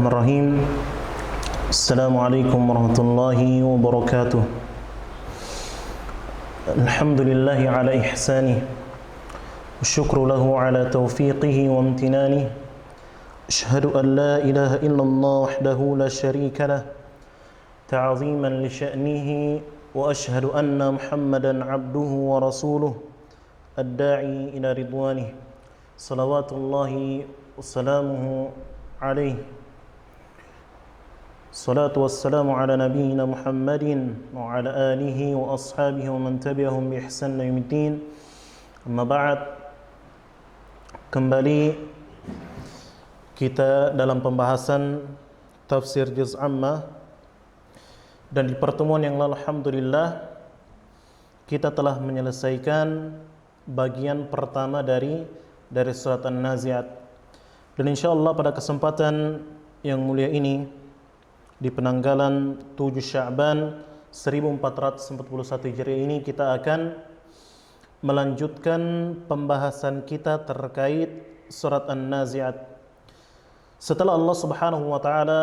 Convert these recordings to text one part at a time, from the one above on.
Bismillahirrahmanirrahim. Assalamualaikum warahmatullahi wabarakatuh. Alhamdulillahi ala ihsanih, wasyukru lahu ala taufiqihi wa amtinanih. Ashhadu an la ilaha illallah wahdahu la syarika lah, ta'ziman li sya'nihi, wa ashhadu anna Muhammadan abduhu wa rasuluh, ad-da'i ila ridwanih. Salawatullahi wassalamuhu alaihi. Salatu wassalamu ala nabiyyina Muhammadin wa ala alihi wa ashabihi wa man tabi'ahum bi ihsan ila yaumiddin. Amma ba'd. Kembali kita dalam pembahasan tafsir juz amma, dan di pertemuan yang lalu alhamdulillah kita telah menyelesaikan bagian pertama dari surat An-Nazi'at. Dan insyaallah pada kesempatan yang mulia ini, di penanggalan 7 Sya'ban 1441 Hijriah ini, kita akan melanjutkan pembahasan kita terkait surat An-Nazi'at. Setelah Allah Subhanahu wa taala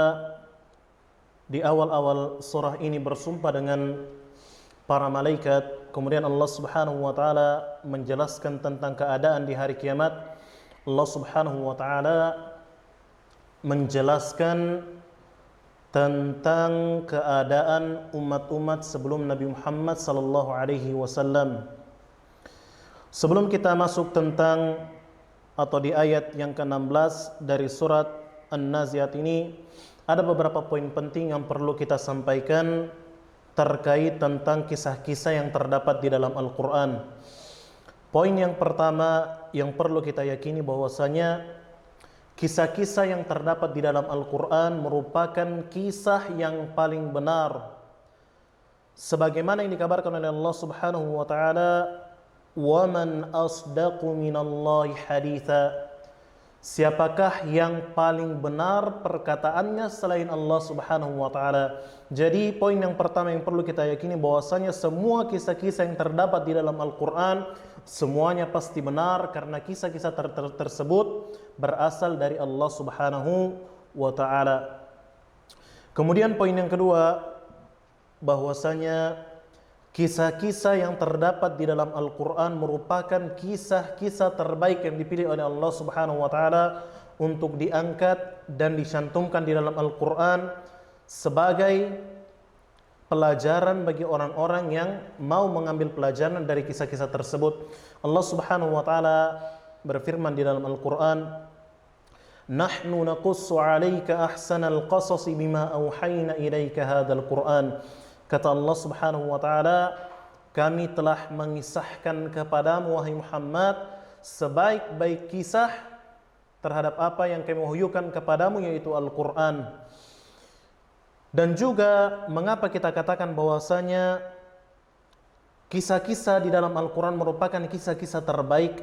di awal-awal surah ini bersumpah dengan para malaikat, kemudian Allah Subhanahu wa taala menjelaskan tentang keadaan di hari kiamat. Allah Subhanahu wa taala menjelaskan tentang keadaan umat-umat sebelum Nabi Muhammad sallallahu alaihi wasallam. Sebelum kita masuk tentang atau di ayat yang ke-16 dari surat An-Nazi'at ini, ada beberapa poin penting yang perlu kita sampaikan terkait tentang kisah-kisah yang terdapat di dalam Al-Qur'an. Poin yang pertama yang perlu kita yakini bahwasanya kisah-kisah yang terdapat di dalam Al-Quran merupakan kisah yang paling benar, sebagaimana yang dikabarkan oleh Allah Subhanahu wa taala, "Wa man asdaqu minallahi haditha." Siapakah yang paling benar perkataannya selain Allah Subhanahu wa taala? Jadi poin yang pertama yang perlu kita yakini bahwasanya semua kisah-kisah yang terdapat di dalam Al-Quran semuanya pasti benar, karena kisah-kisah tersebut berasal dari Allah Subhanahu wa taala. Kemudian poin yang kedua, bahwasanya kisah-kisah yang terdapat di dalam Al-Quran merupakan kisah-kisah terbaik yang dipilih oleh Allah Subhanahu wa taala untuk diangkat dan dicantumkan di dalam Al-Quran sebagai pelajaran bagi orang-orang yang mau mengambil pelajaran dari kisah-kisah tersebut. Allah Subhanahu wa taala berfirman di dalam Al-Quran, "Nahnu naqussu 'alaika ahsanal qasasi bima auhayna ilaika hadzal Qur'an." Kata Allah Subhanahu wa taala, kami telah mengisahkan kepadamu wahai Muhammad sebaik-baik kisah terhadap apa yang kami wahyukan kepadamu, yaitu Al-Qur'an. Dan juga mengapa kita katakan bahwasanya kisah-kisah di dalam Al-Qur'an merupakan kisah-kisah terbaik?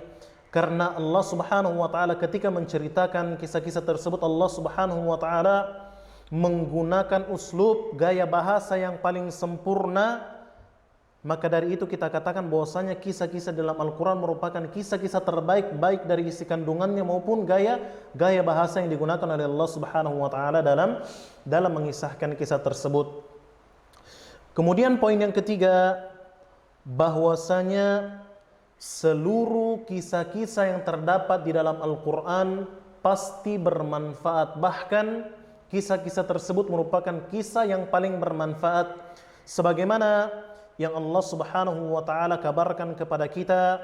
Karena Allah Subhanahu wa taala ketika menceritakan kisah-kisah tersebut, Allah Subhanahu wa taala menggunakan uslub gaya bahasa yang paling sempurna. Maka dari itu kita katakan bahwasanya kisah-kisah dalam Al-Quran merupakan kisah-kisah terbaik, baik dari isi kandungannya maupun gaya bahasa yang digunakan oleh Allah Subhanahu wa taala dalam mengisahkan kisah tersebut. Kemudian poin yang ketiga, bahwasanya seluruh kisah-kisah yang terdapat di dalam Al-Quran pasti bermanfaat. Bahkan kisah-kisah tersebut merupakan kisah yang paling bermanfaat, sebagaimana yang Allah Subhanahu wa taala kabarkan kepada kita,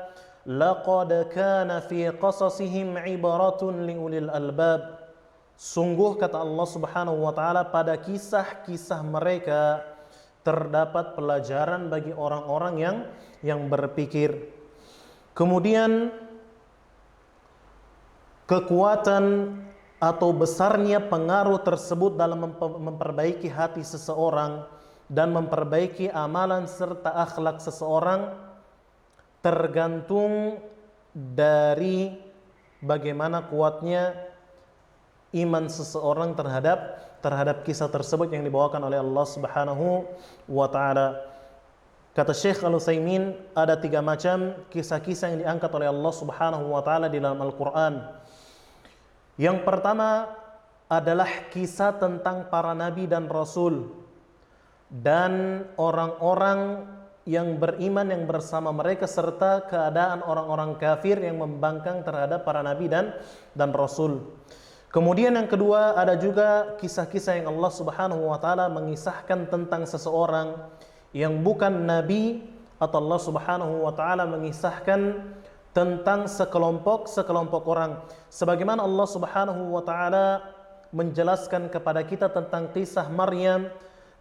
"Laqad kana fi qasasihim ibaratun liulil albab." Sungguh kata Allah Subhanahu wa taala, pada kisah-kisah mereka terdapat pelajaran bagi orang-orang yang berpikir. Kemudian kekuatan atau besarnya pengaruh tersebut dalam memperbaiki hati seseorang dan memperbaiki amalan serta akhlak seseorang tergantung dari bagaimana kuatnya iman seseorang terhadap kisah tersebut yang dibawakan oleh Allah Subhanahu wa taala. Kata Syekh Al-Utsaimin, ada 3 macam kisah-kisah yang diangkat oleh Allah Subhanahu wa taala di dalam Al-Qur'an. Yang pertama adalah kisah tentang para nabi dan rasul dan orang-orang yang beriman yang bersama mereka serta keadaan orang-orang kafir yang membangkang terhadap para nabi dan rasul. Kemudian yang kedua, ada juga kisah-kisah yang Allah Subhanahu wa taala mengisahkan tentang seseorang yang bukan nabi, atau Allah Subhanahu wa taala mengisahkan tentang sekelompok orang. Sebagaimana Allah Subhanahu wa taala menjelaskan kepada kita tentang kisah Maryam,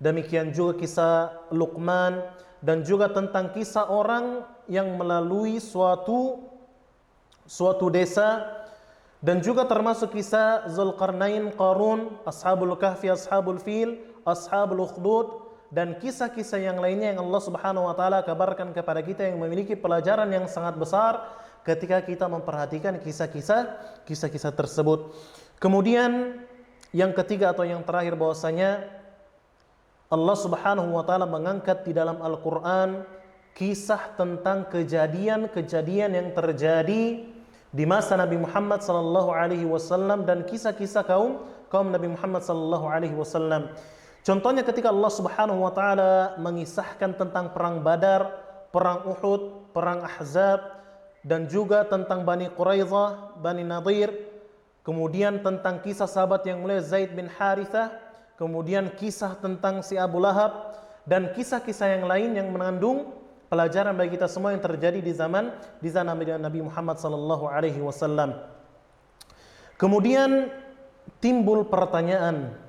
demikian juga kisah Luqman, dan juga tentang kisah orang yang melalui suatu desa, dan juga termasuk kisah Zulkarnain, Qarun, Ashabul Kahfi, Ashabul Fil, Ashabul Ukhdud, dan kisah-kisah yang lainnya yang Allah Subhanahu wa taala kabarkan kepada kita yang memiliki pelajaran yang sangat besar ketika kita memperhatikan kisah-kisah tersebut. Kemudian yang ketiga atau yang terakhir, bahwasanya Allah Subhanahu wa taala mengangkat di dalam Al-Qur'an kisah tentang kejadian-kejadian yang terjadi di masa Nabi Muhammad sallallahu alaihi wasallam dan kisah-kisah kaum Nabi Muhammad sallallahu alaihi wasallam. Contohnya ketika Allah Subhanahu wa taala mengisahkan tentang perang Badar, perang Uhud, perang Ahzab, dan juga tentang Bani Quraidah, Bani Nadir, kemudian tentang kisah sahabat yang mulia Zaid bin Harithah, kemudian kisah tentang si Abu Lahab, dan kisah-kisah yang lain yang mengandung pelajaran bagi kita semua yang terjadi di zaman Nabi Muhammad sallallahu alaihi wasallam. Kemudian timbul pertanyaan,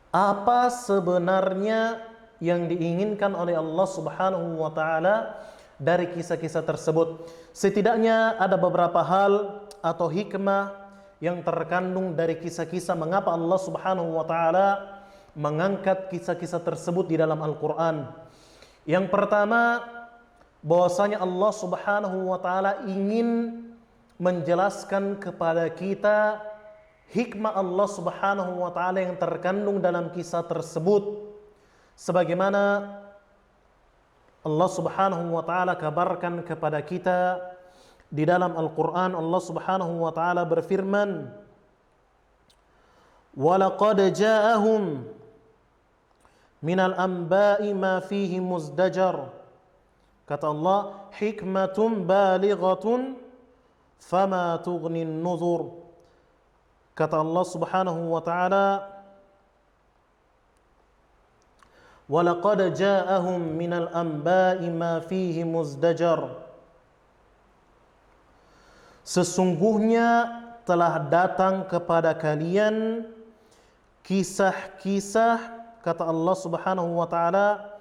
apa sebenarnya yang diinginkan oleh Allah Subhanahu wa taala dari kisah-kisah tersebut? Setidaknya ada beberapa hal atau hikmah yang terkandung dari kisah-kisah mengapa Allah Subhanahu wa taala mengangkat kisah-kisah tersebut di dalam Al-Qur'an. Yang pertama, bahwasanya Allah Subhanahu wa taala ingin menjelaskan kepada kita hikmah Allah Subhanahu wa taala yang terkandung dalam kisah tersebut, sebagaimana Allah Subhanahu wa taala kabarkan kepada kita di dalam Al-Qur'an. Allah Subhanahu wa taala berfirman, "Walaqad ja'ahum minal anba'i ma fihi muzdajar." Kata Allah, "Hikmatun balighatun fama tughnin nuzur." Kata Allah Subhanahu wa taala, وَلَقَدْ جَاءَهُمْ مِنَ الْأَنْبَاءِ مَا فِيهِ مُزْدَجَرٌ. Sesungguhnya telah datang kepada kalian kisah-kisah, kata Allah Subhanahu wa taala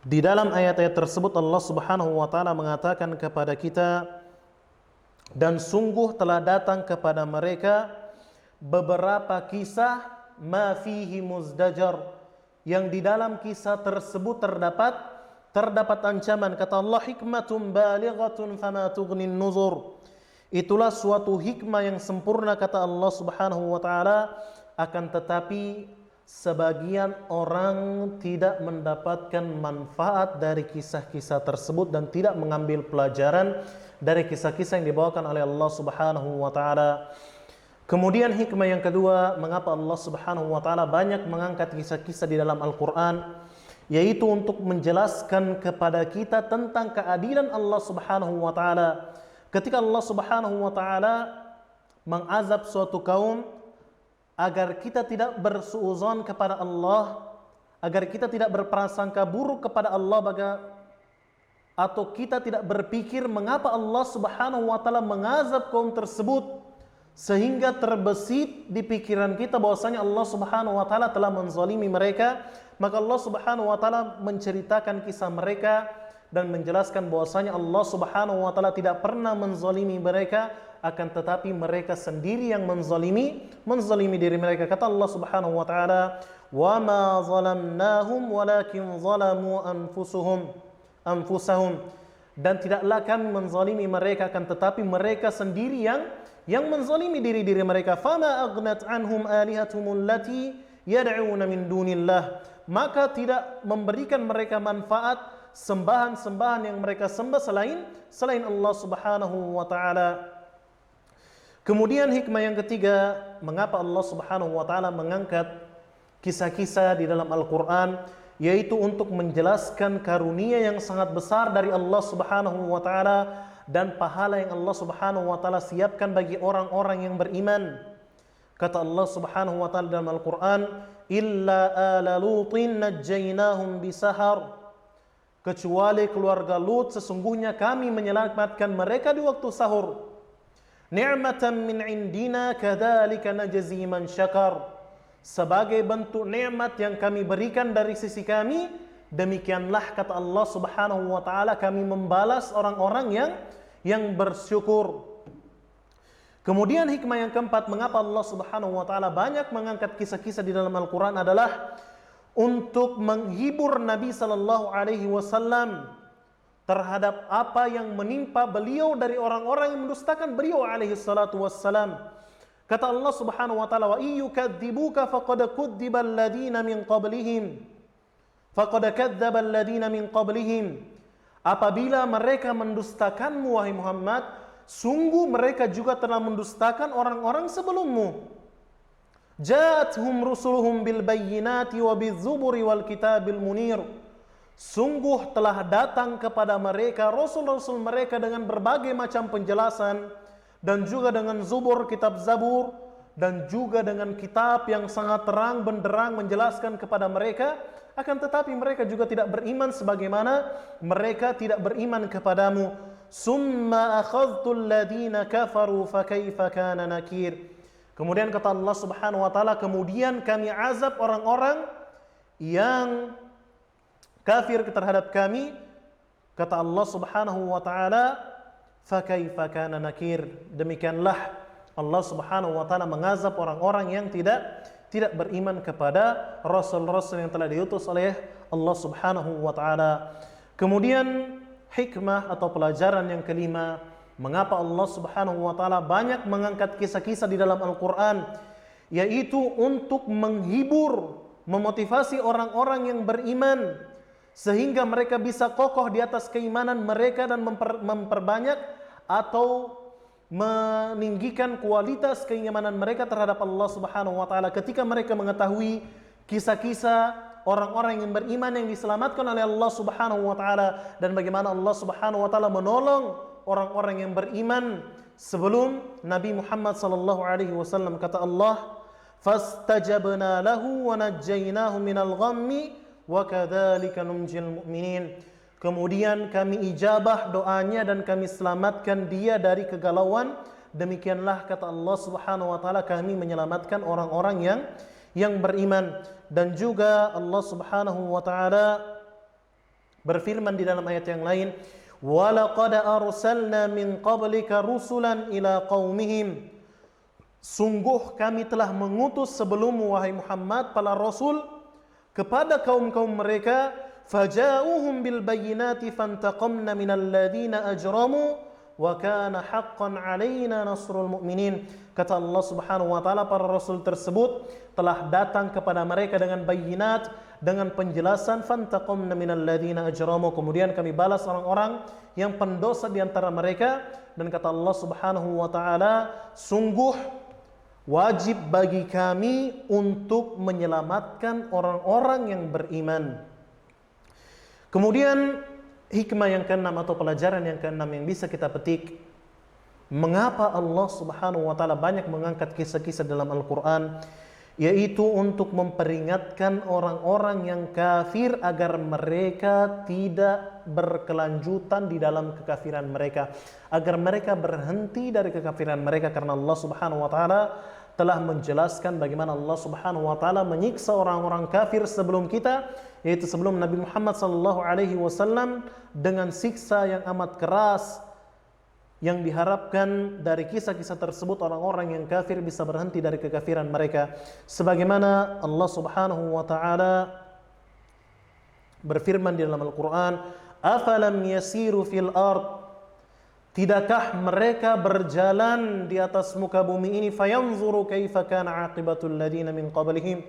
di dalam ayat-ayat tersebut. Allah Subhanahu wa taala mengatakan kepada kita, dan sungguh telah datang kepada mereka beberapa kisah ma fihi muzdajar, yang di dalam kisah tersebut terdapat ancaman. Kata Allah, hikmatun balighatun fama tughnin nuzur. Itulah suatu hikmah yang sempurna, kata Allah Subhanahu wa taala, akan tetapi sebagian orang tidak mendapatkan manfaat dari kisah-kisah tersebut dan tidak mengambil pelajaran dari kisah-kisah yang dibawakan oleh Allah Subhanahu wa taala. Kemudian hikmah yang kedua, mengapa Allah Subhanahu wa taala banyak mengangkat kisah-kisah di dalam Al-Qur'an, yaitu untuk menjelaskan kepada kita tentang keadilan Allah Subhanahu wa taala. Ketika Allah Subhanahu wa taala mengazab suatu kaum, agar kita tidak bersuudzon kepada Allah, agar kita tidak berprasangka buruk kepada Allah, atau kita tidak berpikir mengapa Allah Subhanahu wa taala mengazab kaum tersebut, sehingga terbesit di pikiran kita bahwasanya Allah Subhanahu wa taala telah menzalimi mereka. Maka Allah Subhanahu wa taala menceritakan kisah mereka dan menjelaskan bahwasanya Allah Subhanahu wa taala tidak pernah menzalimi mereka, akan tetapi mereka sendiri yang menzalimi diri mereka. Kata Allah Subhanahu wa taala, "Wa ma zalamnahum walakin zalamu anfusahum." Dan tidaklah kami menzalimi mereka, akan tetapi mereka sendiri yang menzalimi diri mereka. "Fama aghnat anhum alihatuhum allati yad'una min dunillah." Maka tidak memberikan mereka manfaat sembahan-sembahan yang mereka sembah selain Allah Subhanahu wa taala. Kemudian hikmah yang ketiga, mengapa Allah Subhanahu wa taala mengangkat kisah-kisah di dalam Al-Qur'an, yaitu untuk menjelaskan karunia yang sangat besar dari Allah Subhanahu wa taala dan pahala yang Allah Subhanahu wa taala siapkan bagi orang-orang yang beriman. Kata Allah Subhanahu wa taala dalam Al-Qur'an, "Illa ala Lutin najjaynahum bisahar." Kecuali keluarga Lut, sesungguhnya kami menyelamatkan mereka di waktu sahur. Ni'matan min indina kadzalika najzi man syakar. Sebagai bentuk nikmat yang kami berikan dari sisi kami, demikianlah kata Allah Subhanahu wa taala kami membalas orang-orang yang bersyukur. Kemudian hikmah yang keempat, mengapa Allah Subhanahu wa taala banyak mengangkat kisah-kisah di dalam Al-Qur'an adalah untuk menghibur Nabi sallallahu alaihi wasallam terhadap apa yang menimpa beliau dari orang-orang yang mendustakan beliau alaihi salatu wassalam. Kata Allah Subhanahu wa taala, "Wa iyyukadzibuka faqad kudzdzibal ladina min qablihim." Faqad kadzdzabal ladina min qablihim. Apabila mereka mendustakanmu wahai Muhammad, sungguh mereka juga telah mendustakan orang-orang sebelummu. Ja'atuhum rusuluhum bil bayyinati wa bizzuburi wal kitabil munir. Sungguh telah datang kepada mereka rasul-rasul mereka dengan berbagai macam penjelasan, dan juga dengan zubur, kitab Zabur, dan juga dengan kitab yang sangat terang benderang menjelaskan kepada mereka. Akan tetapi mereka juga tidak beriman sebagaimana mereka tidak beriman kepadamu. Summa akhadhtul ladina kafaru fakaifa kana nakir. Kemudian kata Allah Subhanahu wa taala, kemudian kami azab orang-orang yang kafir terhadap kami. Kata Allah Subhanahu wa taala, fakaifa kana nakir. Demikianlah Allah Subhanahu wa taala mengazab orang-orang yang tidak beriman kepada rasul-rasul yang telah diutus oleh Allah Subhanahu wa taala. Kemudian hikmah atau pelajaran yang kelima, mengapa Allah Subhanahu wa taala banyak mengangkat kisah-kisah di dalam Al-Qur'an, yaitu untuk menghibur, memotivasi orang-orang yang beriman sehingga mereka bisa kokoh di atas keimanan mereka dan memperbanyak atau meninggikan kualitas keimanan mereka terhadap Allah Subhanahu wa taala ketika mereka mengetahui kisah-kisah orang-orang yang beriman yang diselamatkan oleh Allah Subhanahu wa taala, dan bagaimana Allah Subhanahu wa taala menolong orang-orang yang beriman sebelum Nabi Muhammad sallallahu alaihi wasallam. Kata Allah, "Fastajabna lahu wa najjaynahu minal ghammi wa kadzalika nunjil mu'minin." Kemudian kami ijabah doanya dan kami selamatkan dia dari kegalauan. Demikianlah kata Allah Subhanahu wa taala kami menyelamatkan orang-orang yang beriman. Dan juga Allah Subhanahu wa taala berfirman di dalam ayat yang lain, "Wa laqad arsalna min qablika rusulan ila qaumihim." Sungguh kami telah mengutus sebelummu wahai Muhammad para rasul kepada kaum-kaum mereka, faja'uhum bil bayyinati fantaqamna minal ladzina ajramu wa kana haqqan 'alaina nasrul mu'minin. Kata Allah Subhanahu wa taala, para rasul tersebut telah datang kepada mereka dengan bayyinat, dengan penjelasan, fantaqamna minal ladzina ajramu, kemudian kami balas orang-orang yang pendosa di antara mereka. Dan kata Allah Subhanahu wa taala, sungguh wajib bagi kami untuk menyelamatkan orang-orang yang beriman. Kemudian hikmah yang keenam atau pelajaran yang keenam yang bisa kita petik, mengapa Allah Subhanahu wa taala banyak mengangkat kisah-kisah dalam Al-Qur'an, yaitu untuk memperingatkan orang-orang yang kafir agar mereka tidak berkelanjutan di dalam kekafiran mereka, agar mereka berhenti dari kekafiran mereka, karena Allah Subhanahu wa taala telah menjelaskan bagaimana Allah Subhanahu wa taala menyiksa orang-orang kafir sebelum kita, yaitu sebelum Nabi Muhammad sallallahu alaihi wasallam, dengan siksa yang amat keras, yang diharapkan dari kisah-kisah tersebut orang-orang yang kafir bisa berhenti dari kekafiran mereka. Sebagaimana Allah Subhanahu wa taala berfirman di dalam Al-Qur'an, "Afalam yasiru fil ard?" Tidakkah mereka berjalan di atas muka bumi ini, fayanzuru kaifa kana aqibatul ladina min qablihim,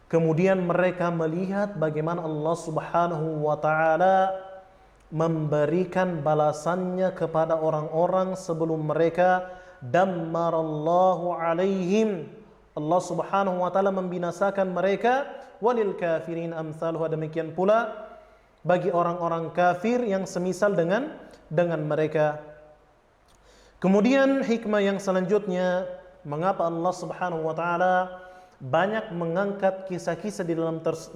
kemudian mereka melihat bagaimana Allah Subhanahu wa taala memberikan balasannya kepada orang-orang sebelum mereka dammarallahu alaihim, Allah Subhanahu wa taala membinasakan mereka, walil kafirin amsaluha, demikian pula bagi orang-orang kafir yang semisal dengan mereka. Kemudian hikmah yang selanjutnya, mengapa Allah Subhanahu wa taala banyak mengangkat kisah-kisah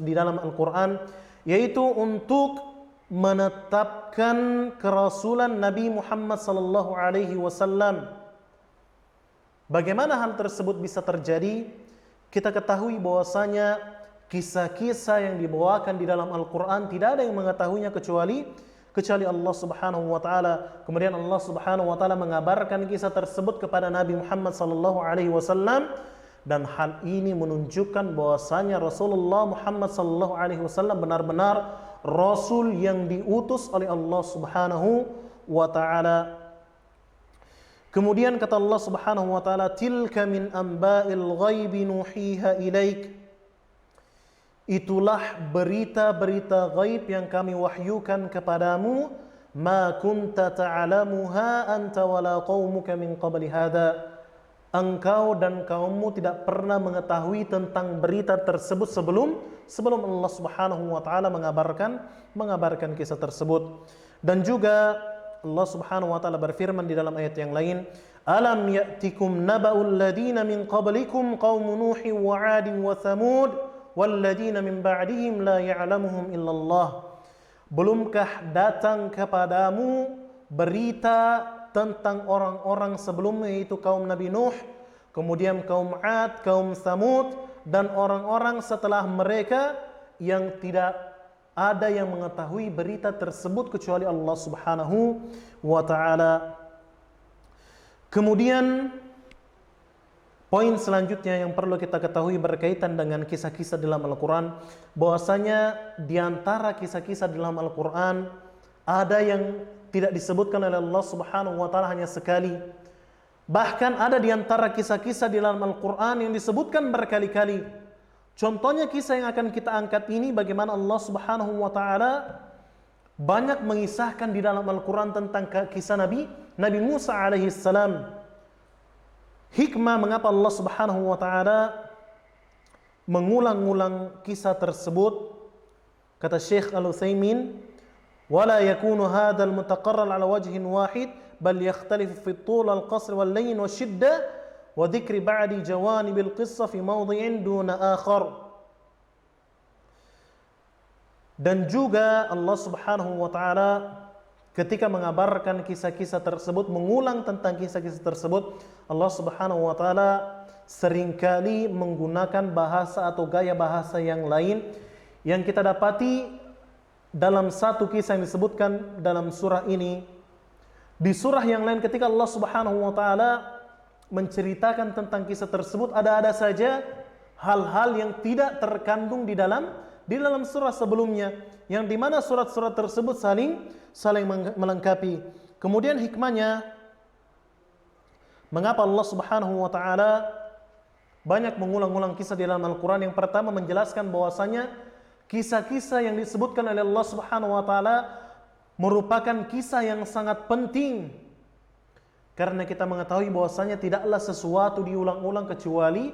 di dalam Al-Qur'an, yaitu untuk menetapkan kerasulan Nabi Muhammad sallallahu alaihi wasallam. Bagaimana hal tersebut bisa terjadi? Kita ketahui bahwasanya kisah-kisah yang dibawakan di dalam Al-Qur'an tidak ada yang mengetahuinya kecuali Allah Subhanahu wa taala. Kemudian Allah Subhanahu wa taala mengabarkan kisah tersebut kepada Nabi Muhammad sallallahu alaihi wasallam, dan hal ini menunjukkan bahwasanya Rasulullah Muhammad sallallahu alaihi wasallam benar-benar rasul yang diutus oleh Allah Subhanahu wa taala. Kemudian kata Allah Subhanahu wa taala, tilka min amba'il ghaibi nuhiha ilaik, itulah berita-berita ghaib yang kami wahyukan kepadamu, ma kunta ta'lamuha anta wala qaumuka min qabli hadha, engkau dan kaummu tidak pernah mengetahui tentang berita tersebut sebelum Allah Subhanahu wa taala mengabarkan kisah tersebut. Dan juga Allah Subhanahu wa taala berfirman di dalam ayat yang lain, alam ya'tikum naba'ul ladina min qablikum qaumun nuhin wa 'adin wa thamud wal ladina min ba'dihim la ya'lamuhum illallah, belumkah datang kepadamu berita tentang orang-orang sebelumnya, yaitu kaum Nabi Nuh, kemudian kaum 'Ad, kaum Tsamud, dan orang-orang setelah mereka yang tidak ada yang mengetahui berita tersebut kecuali Allah Subhanahu wa taala. Kemudian poin selanjutnya yang perlu kita ketahui berkaitan dengan kisah-kisah dalam Al-Qur'an, bahwasanya di antara kisah-kisah dalam Al-Qur'an ada yang tidak disebutkan oleh Allah Subhanahu wa taala hanya sekali. Bahkan ada di antara kisah-kisah di dalam Al-Qur'an yang disebutkan berkali-kali. Contohnya kisah yang akan kita angkat ini, bagaimana Allah Subhanahu wa taala banyak mengisahkan di dalam Al-Qur'an tentang kisah Nabi Musa alaihi salam. Hikmah mengapa Allah Subhanahu wa taala mengulang-ulang kisah tersebut, kata Syekh Al-Utsaimin, ولا يكون هذا المتقرر على وجه واحد بل يختلف في الطول والقصر واللين والشدة وذكر بعد جوانب القصة في موضع دون آخر. Dan juga Allah Subhanahu wa taala ketika mengabarkan kisah-kisah tersebut, mengulang tentang kisah-kisah tersebut, Allah Subhanahu wa taala seringkali menggunakan bahasa atau gaya bahasa yang lain yang kita dapati dalam satu kisah yang disebutkan dalam surah ini. Di surah yang lain ketika Allah Subhanahu wa taala menceritakan tentang kisah tersebut, ada saja hal-hal yang tidak terkandung di dalam surah sebelumnya, yang dimana surat-surat tersebut saling melengkapi. Kemudian hikmahnya, mengapa Allah Subhanahu wa taala banyak mengulang-ulang kisah di dalam Al-Qur'an? Yang pertama, menjelaskan bahwasanya kisah-kisah yang disebutkan oleh Allah Subhanahu wa taala merupakan kisah yang sangat penting, karena kita mengetahui bahwasanya tidaklah sesuatu diulang-ulang kecuali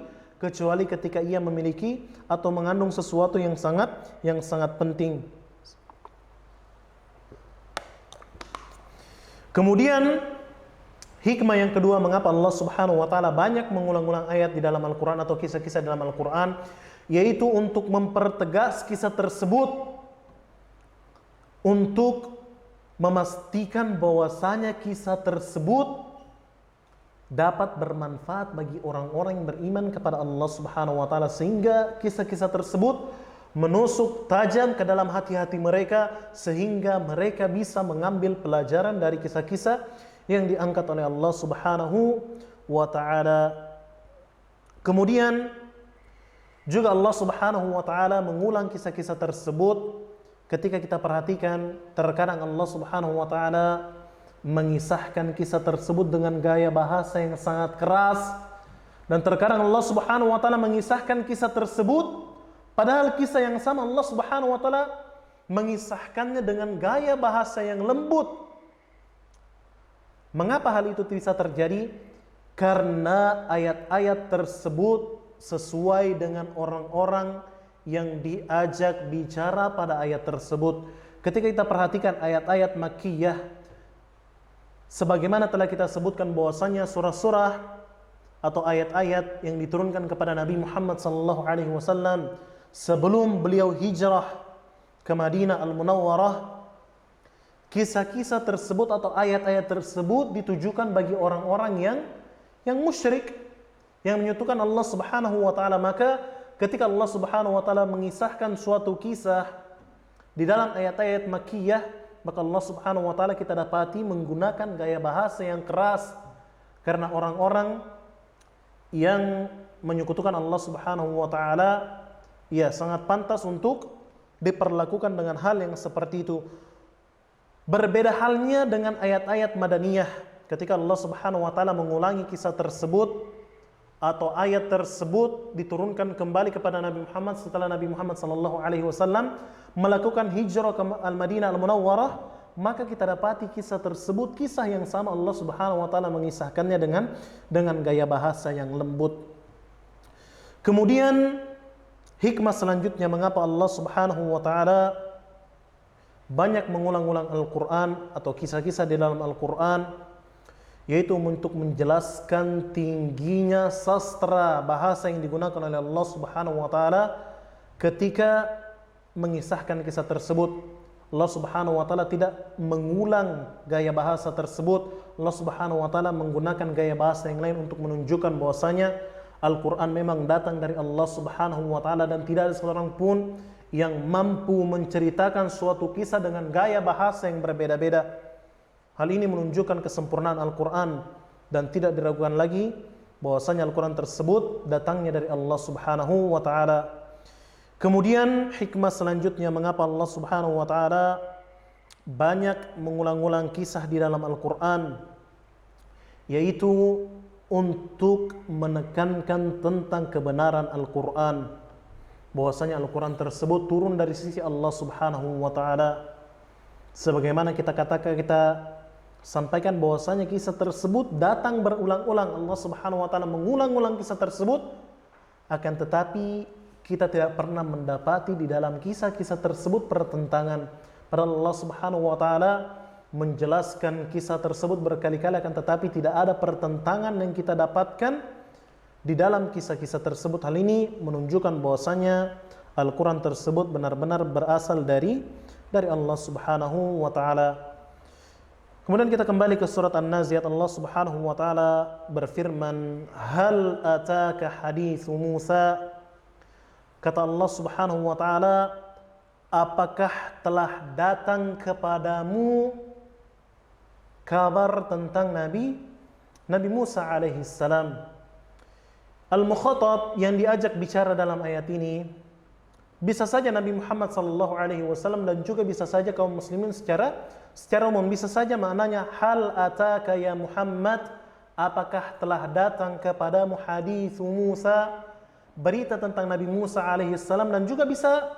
ketika ia memiliki atau mengandung sesuatu yang sangat penting. Kemudian hikmah yang kedua, mengapa Allah Subhanahu wa taala banyak mengulang-ulang ayat di dalam Al-Qur'an atau kisah-kisah dalam Al-Qur'an, yaitu untuk mempertegas kisah tersebut, untuk memastikan bahwasanya kisah tersebut dapat bermanfaat bagi orang-orang yang beriman kepada Allah Subhanahu wa taala, sehingga kisah-kisah tersebut menusuk tajam ke dalam hati-hati mereka, sehingga mereka bisa mengambil pelajaran dari kisah-kisah yang diangkat oleh Allah Subhanahu wa taala. Kemudian juga Allah Subhanahu wa taala mengulang kisah-kisah tersebut. Ketika kita perhatikan, terkadang Allah Subhanahu wa taala mengisahkan kisah tersebut dengan gaya bahasa yang sangat keras, dan terkadang Allah Subhanahu wa taala mengisahkan kisah tersebut padahal kisah yang sama Allah Subhanahu wa taala mengisahkannya dengan gaya bahasa yang lembut. Mengapa hal itu bisa terjadi? karena ayat-ayat tersebut sesuai dengan orang-orang yang diajak bicara pada ayat tersebut. Ketika kita perhatikan ayat-ayat Makkiyah, sebagaimana telah kita sebutkan bahwasanya surah-surah atau ayat-ayat yang diturunkan kepada Nabi Muhammad SAW sebelum beliau hijrah ke Madinah Al-Munawwarah, kisah-kisah tersebut atau ayat-ayat tersebut ditujukan bagi orang-orang yang musyrik, yang menyekutukan Allah Subhanahu wa taala. Maka ketika Allah Subhanahu wa taala mengisahkan suatu kisah di dalam ayat-ayat Makkiyah, maka Allah Subhanahu wa taala kita dapati menggunakan gaya bahasa yang keras, karena orang-orang yang menyekutukan Allah Subhanahu wa taala ya sangat pantas untuk diperlakukan dengan hal yang seperti itu. Berbeda halnya dengan ayat-ayat Madaniyah, ketika Allah Subhanahu wa taala mengulangi kisah tersebut atau ayat tersebut diturunkan kembali kepada Nabi Muhammad setelah Nabi Muhammad SAW melakukan hijrah ke Al-Madinah Al-Munawwarah, maka kita dapati kisah tersebut kisah yang sama, Allah Subhanahu wa taala mengisahkannya dengan gaya bahasa yang lembut. Kemudian hikmah selanjutnya mengapa Allah Subhanahu wa taala banyak mengulang-ulang Al-Qur'an atau kisah-kisah di dalam Al-Qur'an, yaitu untuk menjelaskan tingginya sastra bahasa yang digunakan oleh Allah Subhanahu wa taala ketika mengisahkan kisah tersebut. Allah Subhanahu wa taala tidak mengulang gaya bahasa tersebut. Allah Subhanahu wa taala menggunakan gaya bahasa yang lain untuk menunjukkan bahwasanya Al-Qur'an memang datang dari Allah Subhanahu wa taala dan tidak ada seorang pun yang mampu menceritakan suatu kisah dengan gaya bahasa yang berbeda-beda. Hal ini menunjukkan kesempurnaan Al-Qur'an dan tidak diragukan lagi bahwasanya Al-Qur'an tersebut datangnya dari Allah Subhanahu wa taala. Kemudian hikmah selanjutnya mengapa Allah Subhanahu wa taala banyak mengulang-ulang kisah di dalam Al-Qur'an, yaitu untuk menekankan tentang kebenaran Al-Qur'an, bahwasanya Al-Qur'an tersebut turun dari sisi Allah Subhanahu wa taala. Sebagaimana kita sampaikan bahwasanya kisah tersebut datang berulang-ulang, Allah Subhanahu wa taala mengulang-ulang kisah tersebut, akan tetapi kita tidak pernah mendapati di dalam kisah-kisah tersebut pertentangan. Padahal Allah Subhanahu wa taala menjelaskan kisah tersebut berkali-kali, akan tetapi tidak ada pertentangan yang kita dapatkan di dalam kisah-kisah tersebut. Hal ini menunjukkan bahwasanya Al-Qur'an tersebut benar-benar berasal dari Allah Subhanahu wa taala. Kemudian kita kembali ke surat An-Nazi'at. Allah Subhanahu wa taala berfirman, "Hal ataka haditsu Musa?" Kata Allah Subhanahu wa taala, apakah telah datang kepadamu kabar tentang Nabi Musa alaihi salam? Al-mukhatab yang diajak bicara dalam ayat ini bisa saja Nabi Muhammad sallallahu alaihi wasallam dan juga bisa saja kaum muslimin secara umum. Bisa saja maknanya hal ataka ya Muhammad, apakah telah datang kepadamu haditsu Musa, berita tentang Nabi Musa alaihi salam, dan juga bisa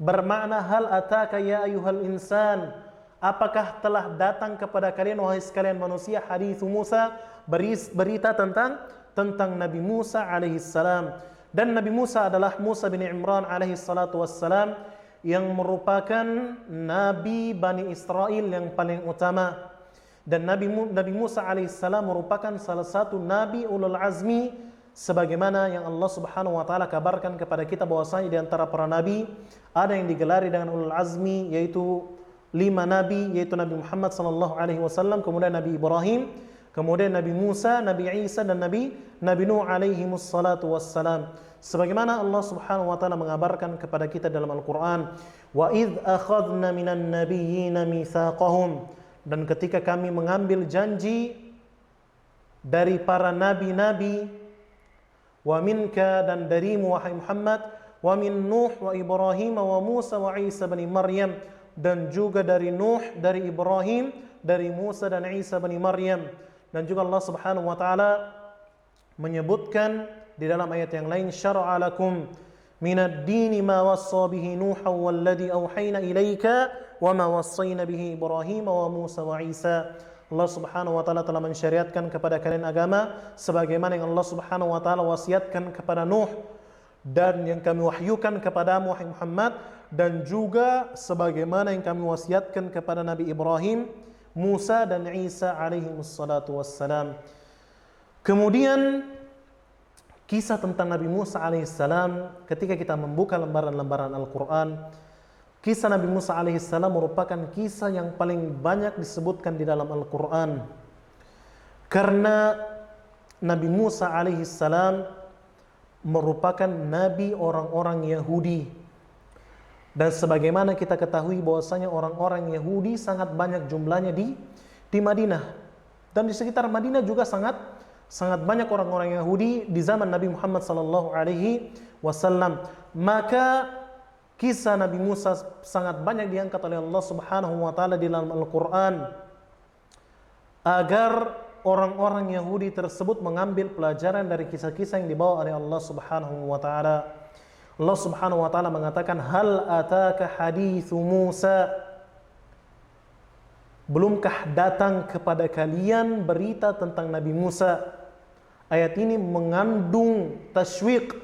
bermakna hal ataka ya ayuhal insan, apakah telah datang kepada kalian wahai sekalian manusia haditsu Musa, berita tentang Nabi Musa alaihi salam. Dan Nabi Musa adalah Musa bin Imran alaihi salatu wassalam, yang merupakan Nabi Bani Israel yang paling utama. Dan Nabi Musa alaihi salam merupakan salah satu Nabi ulul azmi, sebagaimana yang Allah Subhanahu wa taala kabarkan kepada kita bahwasanya di antara para nabi ada yang digelari dengan ulul azmi, yaitu 5 nabi, yaitu Nabi Muhammad sallallahu alaihi wasallam, kemudian Nabi Ibrahim, kemudian Nabi Musa, Nabi Isa, dan Nabi Nuh alaihi wassalatu wassalam. Sebagaimana Allah Subhanahu wa taala mengabarkan kepada kita dalam Al-Qur'an, "Wa idz akhadna minan nabiyyina mitsaqahum," dan ketika kami mengambil janji dari para nabi-nabi, "wa minka," dan darimu wahai Muhammad, "wa min Nuh wa Ibrahim wa Musa wa Isa bani Maryam," dan juga dari Nuh, dari Ibrahim, dari Musa dan Isa bani Maryam. Dan juga Allah Subhanahu wa taala menyebutkan di dalam ayat yang lain, "Syara'a lakum minad dini ma wassa bihi Nuha walladhi awhayna ilaika wa ma wassayna bihi Ibrahim wa Musa wa Isa." Allah Subhanahu wa taala telah mensyariatkan kepada kalian agama sebagaimana yang Allah Subhanahu wa taala wasiatkan kepada Nuh dan yang kami wahyukan kepadamu wahai Muhammad, dan juga sebagaimana yang kami wasiatkan kepada Nabi Ibrahim, Musa dan Isa alaihi wassalatu wassalam. Kemudian kisah tentang Nabi Musa alaihissalam, ketika kita membuka lembaran-lembaran Al-Quran, kisah Nabi Musa alaihissalam merupakan kisah yang paling banyak disebutkan di dalam Al-Quran. Karena Nabi Musa alaihissalam merupakan nabi orang-orang Yahudi. Dan sebagaimana kita ketahui bahwasanya orang-orang Yahudi sangat banyak jumlahnya di Madinah. Dan di sekitar Madinah juga sangat banyak orang-orang Yahudi di zaman Nabi Muhammad sallallahu alaihi wasallam. Maka kisah Nabi Musa sangat banyak diangkat oleh Allah Subhanahu wa taala di dalam Al-Qur'an agar orang-orang Yahudi tersebut mengambil pelajaran dari kisah-kisah yang dibawa oleh Allah Subhanahu wa taala. Allah Subhanahu wa taala mengatakan, hal ataka hadithu Musa, belumkah datang kepada kalian berita tentang Nabi Musa? Ayat ini mengandung tasywiq,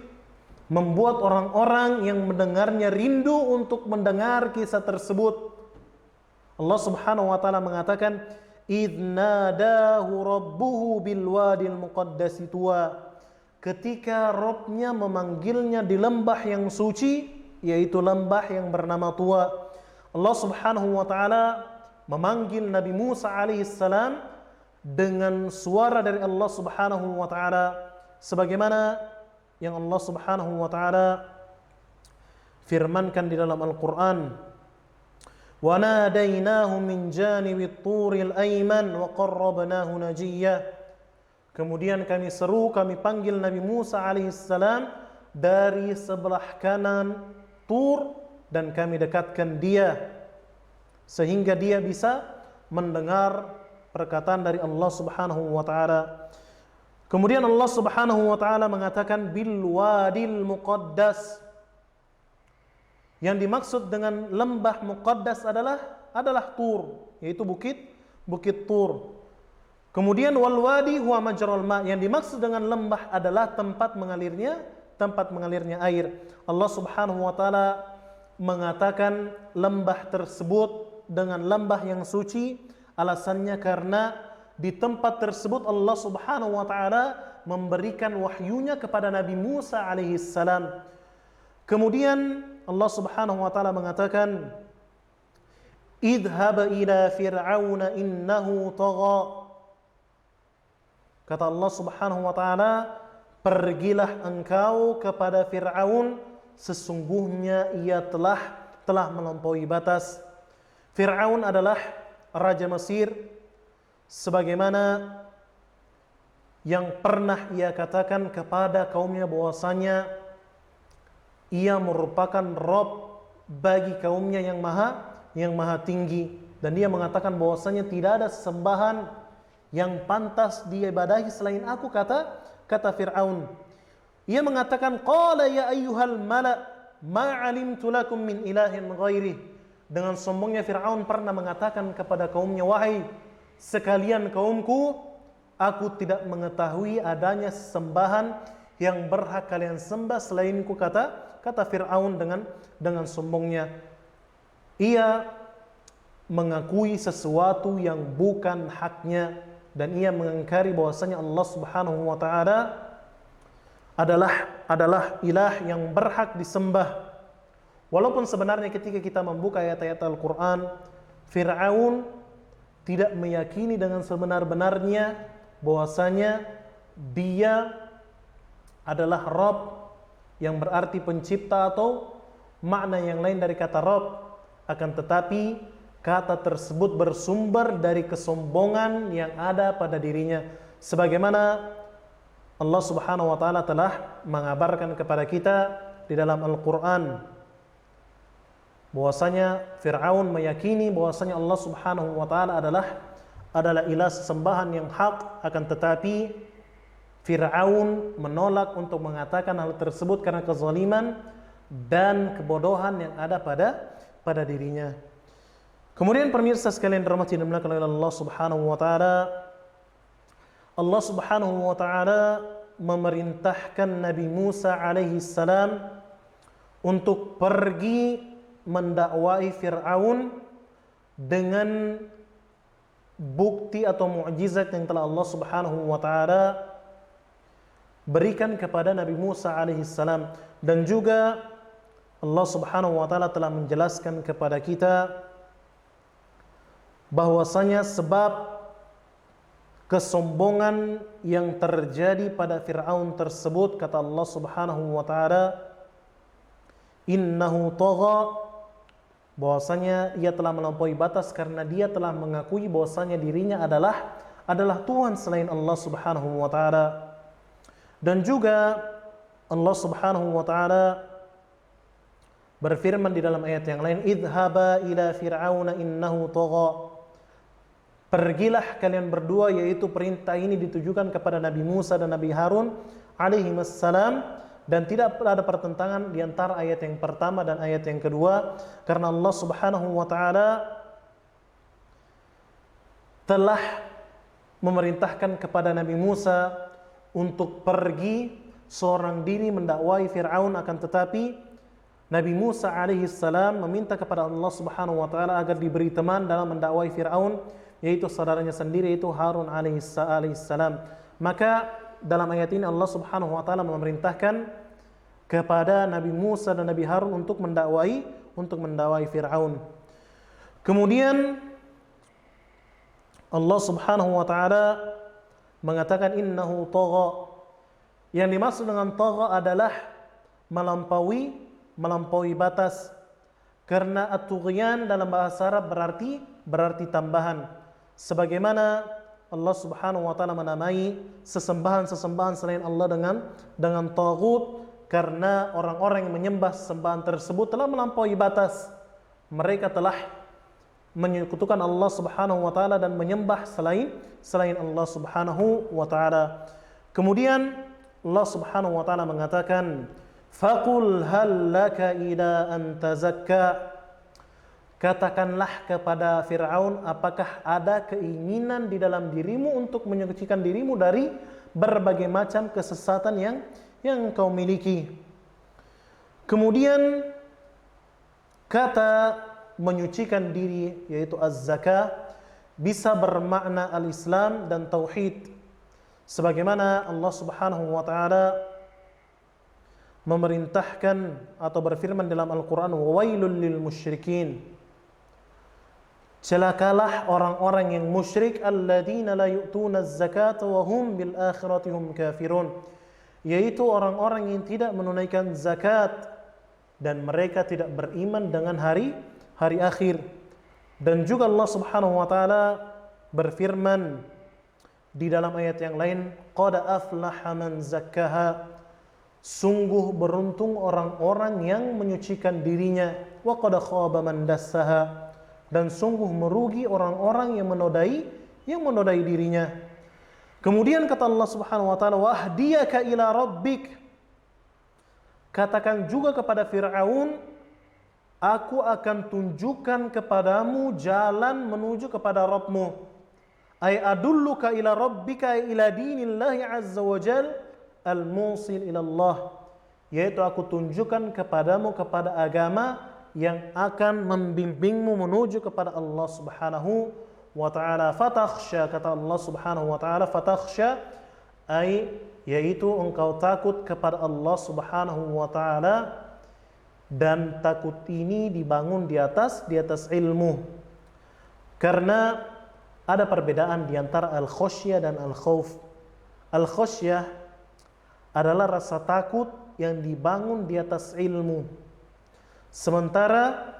membuat orang-orang yang mendengarnya rindu untuk mendengar kisah tersebut. Allah Subhanahu wa taala mengatakan, idz nadahu rabbuhu bil wadil muqaddasi tuwa, ketika Rabb-nya memanggilnya di lembah yang suci, yaitu lembah yang bernama Tuwa. Allah Subhanahu wa taala memanggil Nabi Musa alaihissalam dengan suara dari Allah Subhanahu wa taala sebagaimana yang Allah Subhanahu wa taala firmankan di dalam Al-Qur'an, wa nadainahu min janibit turil ayman wa qarrabnahu najiyya. Kemudian kami seru, kami panggil Nabi Musa alaihissalam dari sebelah kanan Tur dan kami dekatkan dia sehingga dia bisa mendengar perkataan dari Allah Subhanahu wa taala. Kemudian Allah Subhanahu wa taala mengatakan bil wadil muqaddas. Yang dimaksud dengan lembah muqaddas adalah Tur, yaitu bukit Tur. Kemudian wal wadi huwa majral ma, yang dimaksud dengan lembah adalah tempat mengalirnya air. Allah Subhanahu wa taala mengatakan lembah tersebut dengan lembah yang suci. Alasannya karena di tempat tersebut Allah Subhanahu wa taala memberikan wahyunya kepada Nabi Musa alaihissalam. Kemudian Allah Subhanahu wa taala mengatakan, idhhab ila fir'auna innahu tagha. Kata Allah Subhanahu wa taala, pergilah engkau kepada Fir'aun, sesungguhnya ia telah melampaui batas. Fir'aun adalah Raja Mesir, sebagaimana yang pernah ia katakan kepada kaumnya bahwasanya ia merupakan Rabb bagi kaumnya yang maha tinggi, dan dia mengatakan bahwasanya tidak ada sesembahan yang pantas diibadahi selain aku, kata Fir'aun. Ia mengatakan, qala ya ayyuhal mala ma 'alimtu lakum min ilahin ghairi. Dengan sombongnya Fir'aun pernah mengatakan kepada kaumnya, wahai sekalian kaumku, aku tidak mengetahui adanya sembahan yang berhak kalian sembah selainku, kata Fir'aun dengan sombongnya. Ia mengakui sesuatu yang bukan haknya dan ia mengingkari bahwasanya Allah Subhanahu wa taala adalah ilah yang berhak disembah. Walaupun sebenarnya ketika kita membuka ayat-ayat Al-Quran, Fir'aun tidak meyakini dengan sebenar-benarnya bahwasanya dia adalah Rabb yang berarti pencipta atau makna yang lain dari kata Rabb. Akan tetapi kata tersebut bersumber dari kesombongan yang ada pada dirinya, sebagaimana Allah Subhanahu wa taala telah mengabarkan kepada kita di dalam Al-Quran bahwasanya Fir'aun meyakini bahwasanya Allah Subhanahu wa taala adalah ilah sesembahan yang hak, akan tetapi Fir'aun menolak untuk mengatakan hal tersebut karena kezaliman dan kebodohan yang ada pada dirinya. Kemudian pemirsa sekalian dirahmati dan dimuliakan oleh Allah Subhanahu wa taala, Allah Subhanahu wa taala memerintahkan Nabi Musa alaihi salam untuk pergi mendakwai Fir'aun dengan bukti atau mukjizat yang telah Allah Subhanahu wa taala berikan kepada Nabi Musa alaihi salam. Dan juga Allah Subhanahu wa taala telah menjelaskan kepada kita bahwasanya sebab kesombongan yang terjadi pada Fir'aun tersebut, kata Allah Subhanahu wa taala, innahu tagha, bahwasanya ia telah melampaui batas karena dia telah mengakui bahwasanya dirinya adalah Tuhan selain Allah Subhanahu wa taala. Dan juga Allah Subhanahu wa taala berfirman di dalam ayat yang lain, idhaba ila fir'auna innahu tagha, pergilah kalian berdua, yaitu perintah ini ditujukan kepada Nabi Musa dan Nabi Harun alaihi wassalam, dan tidak ada pertentangan di antara ayat yang pertama dan ayat yang kedua, karena Allah Subhanahu wa taala telah memerintahkan kepada Nabi Musa untuk pergi seorang diri mendakwai Fir'aun, akan tetapi Nabi Musa alaihi salam meminta kepada Allah Subhanahu wa taala agar diberi teman dalam mendakwai Fir'aun, yaitu saudaranya sendiri, yaitu Harun alaihi salam. Maka dalam ayat ini Allah Subhanahu wa taala memerintahkan kepada Nabi Musa dan Nabi Harun untuk mendakwai Fir'aun. Kemudian Allah Subhanahu wa taala mengatakan innahu tagha. Yang dimaksud dengan tagha adalah melampaui batas. Karena at-tughyan dalam bahasa Arab berarti tambahan. Sebagaimana Allah Subhanahu wa taala menamai sesembahan selain Allah dengan taghut, karena orang-orang yang menyembah sesembahan tersebut telah melampaui batas. Mereka telah menyekutukan Allah Subhanahu wa taala dan menyembah selain Allah Subhanahu wa taala. Kemudian Allah Subhanahu wa taala mengatakan, faqul hal laka ila an tazakka, katakanlah kepada Fir'aun, apakah ada keinginan di dalam dirimu untuk menyucikan dirimu dari berbagai macam kesesatan yang kau miliki. Kemudian kata menyucikan diri, yaitu az-zakah, bisa bermakna al-Islam dan tauhid, sebagaimana Allah Subhanahu wa taala memerintahkan atau berfirman dalam Al-Quran, wailul lil musyrikin, celakalah orang-orang yang musyrik, alladzina la yu'tuna az-zakata wa hum bil akhirati hum kafirun, yaitu orang-orang yang tidak menunaikan zakat dan mereka tidak beriman dengan hari akhir. Dan juga Allah Subhanahu wa taala berfirman di dalam ayat yang lain, qad aflaha man zakkaha, sungguh beruntung orang-orang yang menyucikan dirinya, wa qad khaba man dassaha, dan sungguh merugi orang-orang yang menodai dirinya. Kemudian kata Allah Subhanahu wa taala, wahdiyaka ila rabbik, katakan juga kepada Fir'aun, aku akan tunjukkan kepadamu jalan menuju kepada Rabbmu. Ay adulluka ila rabbika ila dinillahi azza wa jal al-musil ila Allah, yaitu aku tunjukkan kepadamu kepada agama yang akan membimbingmu menuju kepada Allah Subhanahu wa taala. Fatakhsha, kata Allah Subhanahu wa taala, fatakhsha ay, yaitu engkau takut kepada Allah Subhanahu wa taala, dan takut ini dibangun di atas ilmu. Karena ada perbedaan di antara al-khasyah dan al-khauf. Al-khasyah adalah rasa takut yang dibangun di atas ilmu. Sementara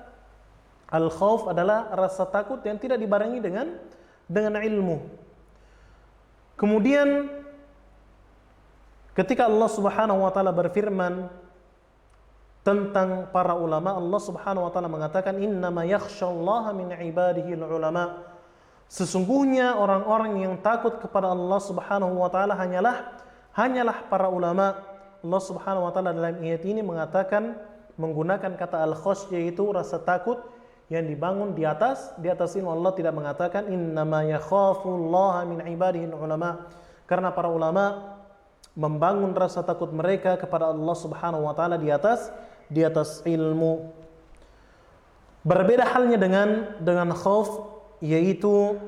al-khauf adalah rasa takut yang tidak dibarengi dengan ilmu. Kemudian ketika Allah Subhanahu wa taala berfirman tentang para ulama, Allah Subhanahu wa taala mengatakan innama yakhsyallaha min ibadihi ulama, sesungguhnya orang-orang yang takut kepada Allah Subhanahu wa taala hanyalah para ulama. Allah Subhanahu wa taala dalam ayat ini mengatakan, menggunakan kata al-khasyah, yaitu rasa takut yang dibangun di atas ilmu. Allah tidak mengatakan innama yakhafullaha min ibadihi ulama, karena para ulama membangun rasa takut mereka kepada Allah Subhanahu wa taala di atas ilmu. Berbeda halnya dengan khauf, yaitu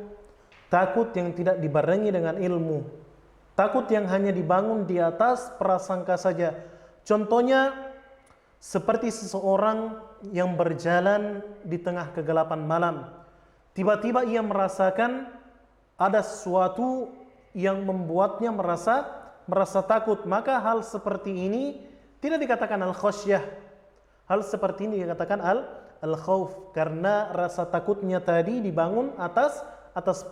takut yang tidak dibarengi dengan ilmu. Takut yang hanya dibangun di atas prasangka saja. Contohnya seperti seseorang yang berjalan di tengah kegelapan malam. Tiba-tiba ia merasakan ada sesuatu yang membuatnya merasa takut. Maka hal seperti ini tidak dikatakan al-khasyah. Hal seperti ini dikatakan al-khauf, karena rasa takutnya tadi dibangun atas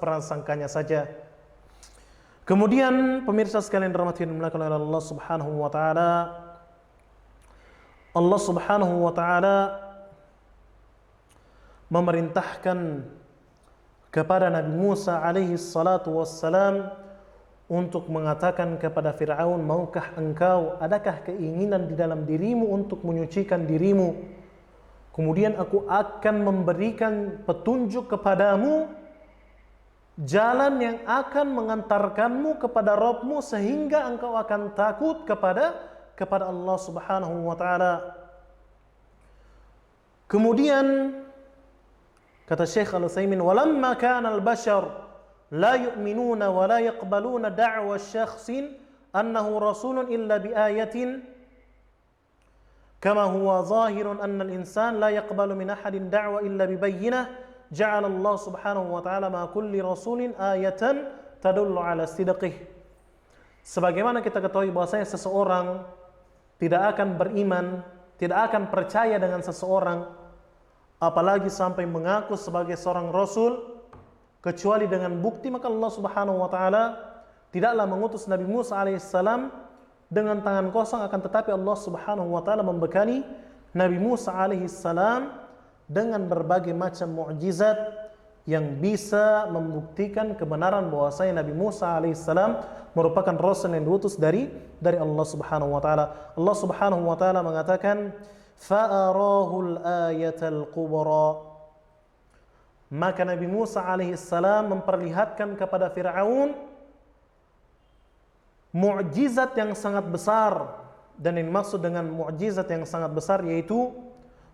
prasangkanya saja. Kemudian pemirsa sekalian dirahmati dan dimuliakan oleh Allah Subhanahu wa taala, Allah Subhanahu wa taala memerintahkan kepada Nabi Musa alaihi salatu wassalam untuk mengatakan kepada Fir'aun, maukah engkau, adakah keinginan di dalam dirimu untuk menyucikan dirimu? Kemudian aku akan memberikan petunjuk kepadamu, jalan yang akan mengantarkanmu kepada Rabbmu, sehingga engkau akan takut kepada Allah Subhanahu wa taala. Kemudian kata Syekh Al-Utsaimin, walamma kana al-bashar la yu'minuna wa la yaqbaluna da'wa syakhsin annahu rasulun illa bi ayatin kama huwa zahirun anna al-insan la yaqbalu min ahadin da'wa illa bi bayyinah, ja'ala Allah Subhanahu wa ta'ala ma kulli rasulin ayatan tadullu ala sidqih. Sebagaimana kita ketahui bahwasanya seseorang tidak akan beriman, tidak akan percaya dengan seseorang, apalagi sampai mengaku sebagai seorang rasul, kecuali dengan bukti. Maka Allah Subhanahu wa taala tidaklah mengutus Nabi Musa alaihissalam dengan tangan kosong, akan tetapi Allah Subhanahu wa taala membekali Nabi Musa alaihissalam dengan berbagai macam mukjizat yang bisa membuktikan kebenaran bahwasanya Nabi Musa alaihissalam merupakan rasul yang diutus dari Allah Subhanahu wa taala. Allah Subhanahu wa taala mengatakan, fa'arahul ayatal kubra, maka Nabi Musa alaihissalam memperlihatkan kepada Fir'aun mukjizat yang sangat besar. Dan yang dimaksud dengan mukjizat yang sangat besar yaitu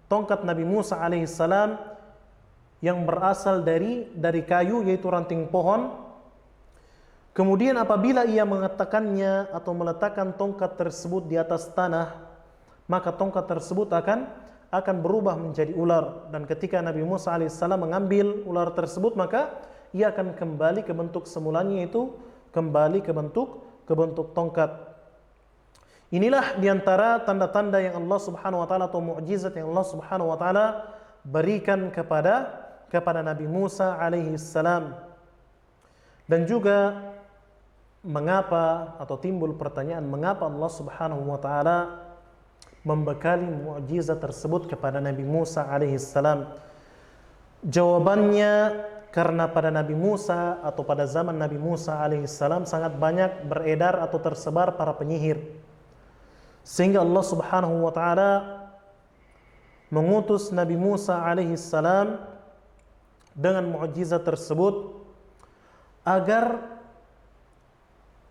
tongkat Nabi Musa alaihissalam yang berasal dari kayu, yaitu ranting pohon. Kemudian apabila ia mengatakannya atau meletakkan tongkat tersebut di atas tanah, maka tongkat tersebut akan berubah menjadi ular. Dan ketika Nabi Musa alaihissalam mengambil ular tersebut, maka ia akan kembali ke bentuk semulanya, yaitu kembali ke bentuk tongkat. Inilah diantara tanda-tanda yang Allah Subhanahu wa taala atau mukjizat yang Allah Subhanahu wa taala berikan kepada Nabi Musa alaihi salam. Dan juga mengapa atau timbul pertanyaan, mengapa Allah Subhanahu wa taala membekali mukjizat tersebut kepada Nabi Musa alaihi salam? Jawabannya, karena pada Nabi Musa atau pada zaman Nabi Musa alaihi salam sangat banyak beredar atau tersebar para penyihir, sehingga Allah Subhanahu wa taala mengutus Nabi Musa alaihi salam dengan mukjizat tersebut agar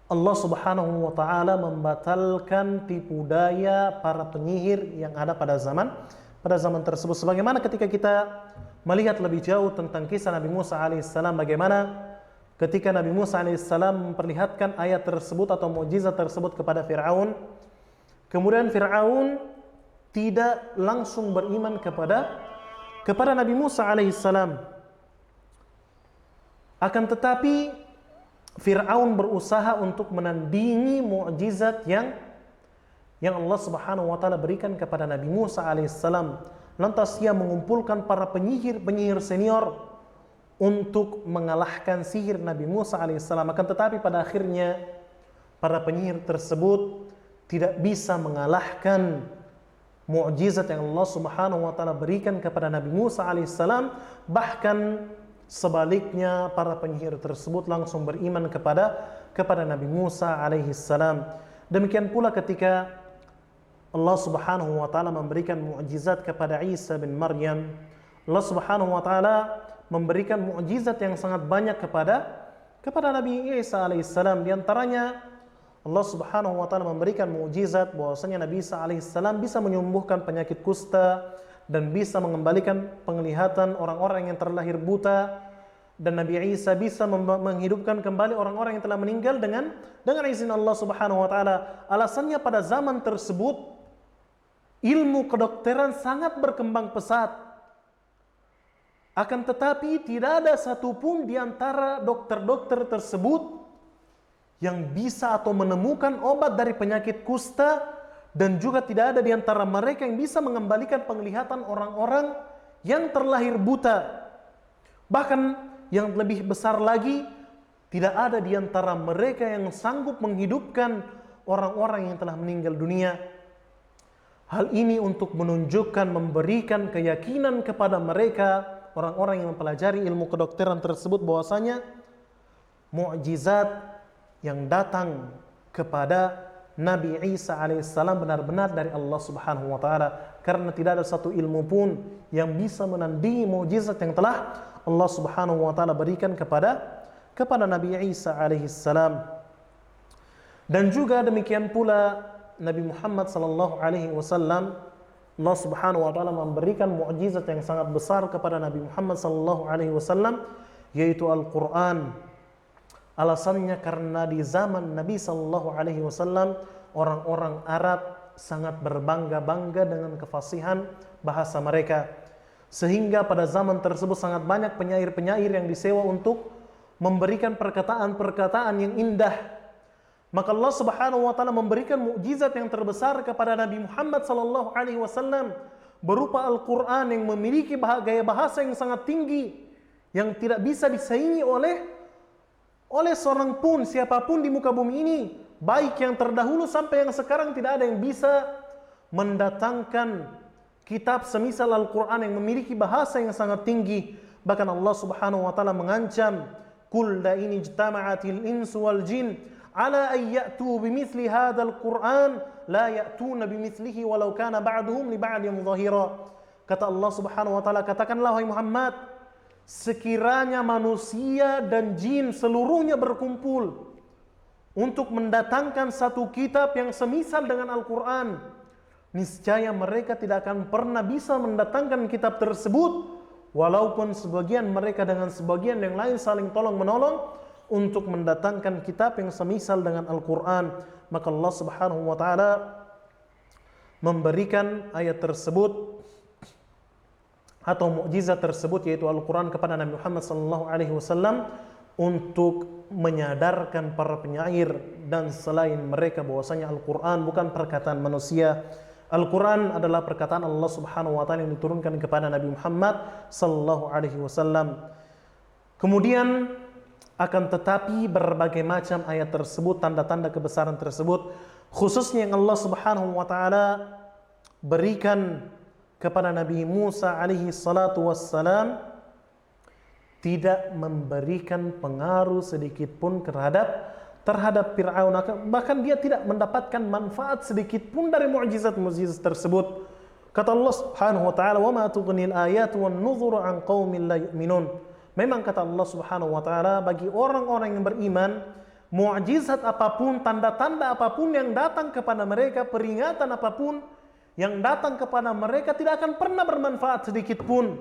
Allah Subhanahu wa taala membatalkan tipu daya para penyihir yang ada pada zaman tersebut. Sebagaimana ketika kita melihat lebih jauh tentang kisah Nabi Musa alaihissalam, bagaimana ketika Nabi Musa alaihissalam memperlihatkan ayat tersebut atau mukjizat tersebut kepada Fir'aun, kemudian Fir'aun tidak langsung beriman kepada Nabi Musa alaihissalam. Akan tetapi Fir'aun berusaha untuk menandingi mukjizat yang Allah Subhanahu wa taala berikan kepada Nabi Musa alaihissalam. Lantas ia mengumpulkan para penyihir senior untuk mengalahkan sihir Nabi Musa alaihissalam. Akan tetapi pada akhirnya para penyihir tersebut tidak bisa mengalahkan mukjizat yang Allah Subhanahu wa taala berikan kepada Nabi Musa alaihissalam. Bahkan sebaliknya, para penyihir tersebut langsung beriman kepada Nabi Musa alaihissalam. Demikian pula ketika Allah Subhanahu wa taala memberikan mukjizat kepada Isa bin Maryam, Allah Subhanahu wa taala memberikan mukjizat yang sangat banyak kepada Nabi Isa alaihissalam. Di antaranya Allah Subhanahu wa taala memberikan mukjizat bahwasanya Nabi Isa alaihissalam bisa menyembuhkan penyakit kusta dan bisa mengembalikan penglihatan orang-orang yang terlahir buta, dan Nabi Isa bisa menghidupkan kembali orang-orang yang telah meninggal dengan izin Allah Subhanahu wa taala. Alasannya pada zaman tersebut ilmu kedokteran sangat berkembang pesat. Akan tetapi tidak ada satupun di antara dokter-dokter tersebut yang bisa atau menemukan obat dari penyakit kusta, dan juga tidak ada di antara mereka yang bisa mengembalikan penglihatan orang-orang yang terlahir buta. Bahkan yang lebih besar lagi, tidak ada di antara mereka yang sanggup menghidupkan orang-orang yang telah meninggal dunia. Hal ini untuk menunjukkan, memberikan keyakinan kepada mereka, orang-orang yang mempelajari ilmu kedokteran tersebut, bahwasanya mukjizat yang datang kepada Nabi Isa alaihissalam benar-benar dari Allah Subhanahu wa taala, karena tidak ada satu ilmu pun yang bisa menandingi mukjizat yang telah Allah Subhanahu wa taala berikan kepada Nabi Isa alaihissalam. Dan juga demikian pula Nabi Muhammad sallallahu alaihi wasallam, Allah Subhanahu wa taala memberikan mukjizat yang sangat besar kepada Nabi Muhammad sallallahu alaihi wasallam, yaitu Al-Qur'an. Alasannya karena di zaman Nabi sallallahu alaihi wasallam orang-orang Arab sangat berbangga-bangga dengan kefasihan bahasa mereka, sehingga pada zaman tersebut sangat banyak penyair-penyair yang disewa untuk memberikan perkataan-perkataan yang indah. Maka Allah Subhanahu wa taala memberikan mukjizat yang terbesar kepada Nabi Muhammad sallallahu alaihi wasallam berupa Al-Qur'an yang memiliki gaya bahasa yang sangat tinggi, yang tidak bisa disaingi oleh seorang pun, siapapun di muka bumi ini, baik yang terdahulu sampai yang sekarang. Tidak ada yang bisa mendatangkan kitab semisal Al-Quran yang memiliki bahasa yang sangat tinggi. Bahkan Allah Subhanahu wa taala mengancam, "Qul la in ijtama'atil insu wal jin ala an ya'tu bimithli hadzal Qur'an la ya'tuna bimithlihi walau kana ba'duhum li ba'din dhahira." Kata Allah Subhanahu wa taala, katakanlah wahai Muhammad, sekiranya manusia dan jin seluruhnya berkumpul untuk mendatangkan satu kitab yang semisal dengan Al-Quran, niscaya mereka tidak akan pernah bisa mendatangkan kitab tersebut, walaupun sebagian mereka dengan sebagian yang lain saling tolong-menolong untuk mendatangkan kitab yang semisal dengan Al-Quran. Maka Allah Subhanahu wa ta'ala memberikan ayat tersebut atau mukjizat tersebut, yaitu Al-Quran, kepada Nabi Muhammad SAW untuk menyadarkan para penyair dan selain mereka bahwasanya Al-Quran bukan perkataan manusia. Al-Quran adalah perkataan Allah Subhanahu wa taala yang diturunkan kepada Nabi Muhammad SAW. Kemudian akan tetapi berbagai macam ayat tersebut, tanda-tanda kebesaran tersebut, khususnya yang Allah Subhanahu wa taala berikan kepada Nabi Musa alaihi salatu wassalam, tidak memberikan pengaruh sedikit pun terhadap Fir'aun. Bahkan dia tidak mendapatkan manfaat sedikit pun dari mukjizat-mukjizat tersebut. Kata Allah Subhanahu wa taala, "Wa ma tughnil ayatu wan nuzuru an qaumin la yu'minun." Memang kata Allah Subhanahu wa taala, bagi orang-orang yang beriman, mukjizat apapun, tanda-tanda apapun yang datang kepada mereka, peringatan apapun yang datang kepada mereka, tidak akan pernah bermanfaat sedikit pun.